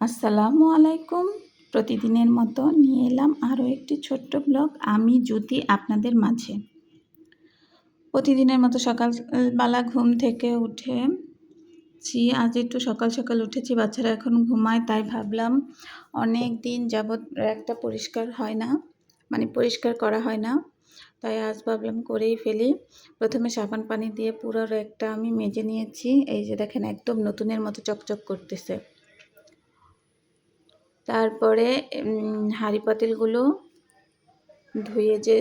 আসসালামু আলাইকুম। প্রতিদিনের মতো নিয়ে এলাম আরও একটি ছোট্ট ব্লগ। আমি জ্যোতি আপনাদের মাঝে। প্রতিদিনের মতো সকালবেলা ঘুম থেকে উঠেছি। আজ একটু সকাল সকাল উঠেছি, বাচ্চারা এখন ঘুমায়, তাই ভাবলাম অনেক দিন যাবৎ র্যাকটা পরিষ্কার হয় না, পরিষ্কার করা হয় না, তাই আজ ভাবলাম করেই ফেলি। প্রথমে সাবান পানি দিয়ে পুরো র্যাকটা আমি মেজে নিয়েছি। এই যে দেখেন, একদম নতুনের মতো চকচক করতেছে। তারপরে হাঁড়ি পাতিলগুলো ধুয়ে যে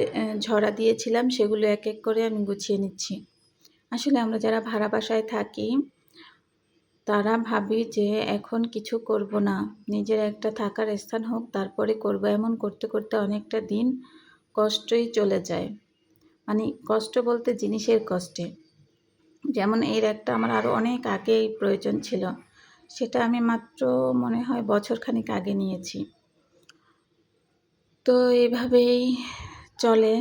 ঝরা দিয়েছিলাম সেগুলো এক এক করে আমি গুছিয়ে নিচ্ছি। আসলে আমরা যারা ভাড়া বাসায় থাকি তারা ভাবি যে এখন কিছু করব না, নিজের একটা থাকার স্থান হোক তারপরে করব। এমন করতে করতে অনেকটা দিন কষ্টই চলে যায়, কষ্ট বলতে জিনিসের কষ্টে। যেমন এর একটা আমার আরও অনেক আগেই প্রয়োজন ছিল, সেটা আমি মাত্র মনে হয় বছরখানেক আগে নিয়েছি। তো এইভাবেই চলে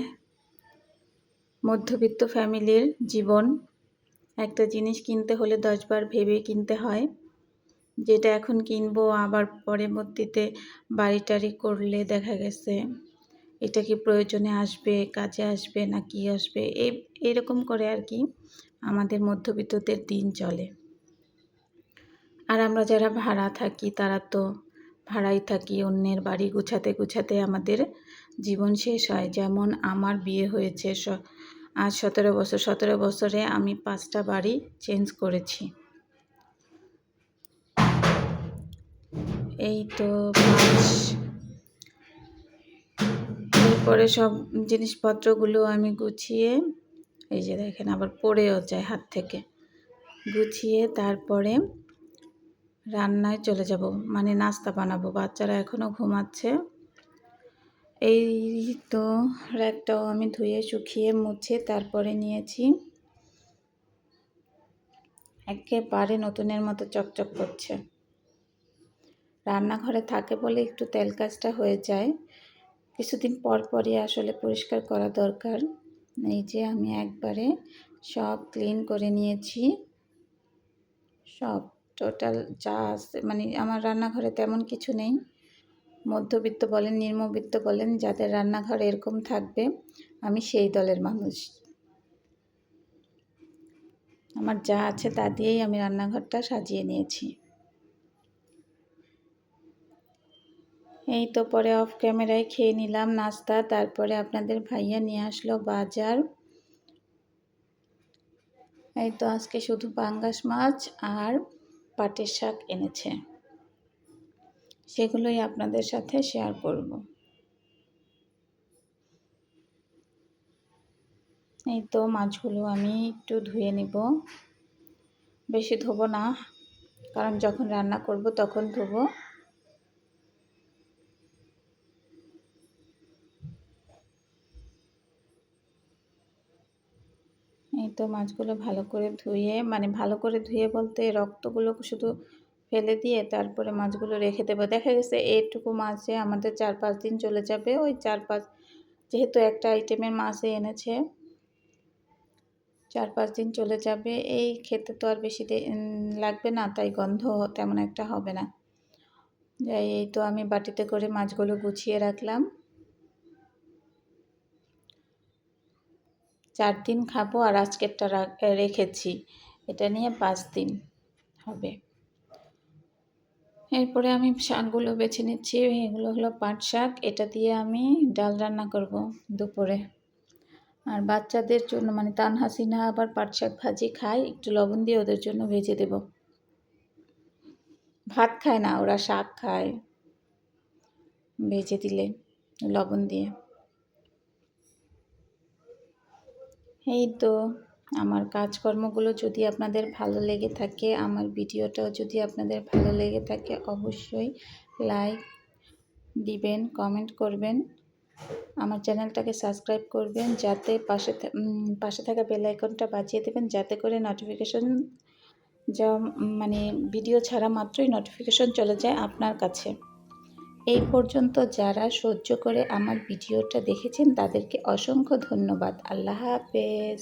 মধ্যবিত্ত ফ্যামিলির জীবন। একটা জিনিস কিনতে হলে 10 বার ভেবে কিনতে হয়, যেটা এখন কিনবো আবার পরবর্তীতে বাড়ি টাড়ি করলে দেখা গেছে এটা কি প্রয়োজনে আসবে, কাজে আসবে না কি আসবে, এরকম করে আর কি আমাদের মধ্যবিত্তদের দিন চলে। আর আমরা যারা ভাড়া থাকি তারা তো ভাড়াই থাকি, অন্যের বাড়ি গুছাতে গুছাতে আমাদের জীবন শেষ হয়। যেমন আমার বিয়ে হয়েছে আজ 17 বছর। 17 বছরে আমি 5টা বাড়ি চেঞ্জ করেছি। এই তো এরপরে সব জিনিসপত্রগুলো আমি গুছিয়ে, এই যে দেখেন আবার পড়েও যায় হাত থেকে, গুছিয়ে তারপরে রান্নায় চলে যাব, নাস্তা বানাবো। বাচ্চারা এখনও ঘুমাচ্ছে। এই তো র্যাকটাও আমি ধুয়ে শুকিয়ে মুছে তারপরে নিয়েছি। একেবারে নতুনের মতো চকচক করছে। রান্নাঘরে থাকে বলে একটু তেল কাজটা হয়ে যায়, কিছুদিন পর পরই আসলে পরিষ্কার করা দরকার। এই যে আমি একবারে সব ক্লিন করে নিয়েছি, সব টোটাল যা আছে। আমার রান্নাঘরে তেমন কিছু নেই। মধ্যবিত্ত বলেন, নিম্নবিত্ত বলেন, যাদের রান্নাঘর এরকম থাকবে আমি সেই দলের মানুষ। আমার যা আছে তা দিয়েই আমি রান্নাঘরটা সাজিয়ে নিয়েছি। এই তো পরে অফ ক্যামেরায় খেয়ে নিলাম নাস্তা। তারপরে আপনাদের ভাইয়া নিয়ে আসলো বাজার। এই তো আজকে শুধু পাঙ্গাস মাছ আর পাটের শাক এনেছে, সেগুলোই আপনাদের সাথে শেয়ার করব। এই তো মাছগুলো আমি একটু ধুয়ে নিব, বেশি ধোবো না, কারণ যখন রান্না করব তখন ধোবো। এই তো মাছগুলো ভালো করে ধুয়ে, ভালো করে ধুয়ে বলতে রক্তগুলো শুধু ফেলে দিয়ে তারপরে মাছগুলো রেখে দেবো। দেখা গেছে এইটুকু মাছে আমাদের 4-5 দিন চলে যাবে। ওই 4-5, যেহেতু একটা আইটেমের মাছই এনেছে, 4-5 দিন চলে যাবে। এই খেতে তো আর বেশি লাগবে না, তাই গন্ধ তেমন একটা হবে না। যাই, এই তো আমি বাটিতে করে মাছগুলো গুছিয়ে রাখলাম। 4 দিন খাবো, আর আজকেরটা রেখেছি, এটা নিয়ে 5 দিন হবে। এরপরে আমি শাকগুলো বেছে নিচ্ছি। এগুলো হলো পাট শাক, এটা দিয়ে আমি ডাল রান্না করব দুপুরে। আর বাচ্চাদের জন্য তানহাসিনা আবার পাট শাক ভাজি খায়, একটু লবণ দিয়ে ওদের জন্য ভেজে দেব। ভাত খায় না ওরা, শাক খায় ভেজে দিলে লবণ দিয়ে। এই তো আমার কাজকর্মগুলো যদি আপনাদের ভালো লেগে থাকে, আমার ভিডিওটাও যদি আপনাদের ভালো লেগে থাকে, অবশ্যই লাইক দিবেন, কমেন্ট করবেন, আমার চ্যানেলটাকে সাবস্ক্রাইব করবেন, যাতে পাশে থাকা বেল আইকনটা বাজিয়ে দেবেন, যাতে করে নোটিফিকেশন ভিডিও ছাড়া মাত্রই নোটিফিকেশন চলে যায় আপনার কাছে। এই পর্যন্ত যারা সহ্য করে আমার ভিডিওটা দেখেছেন তাদেরকে অসংখ্য ধন্যবাদ। আল্লাহ হাফেজ।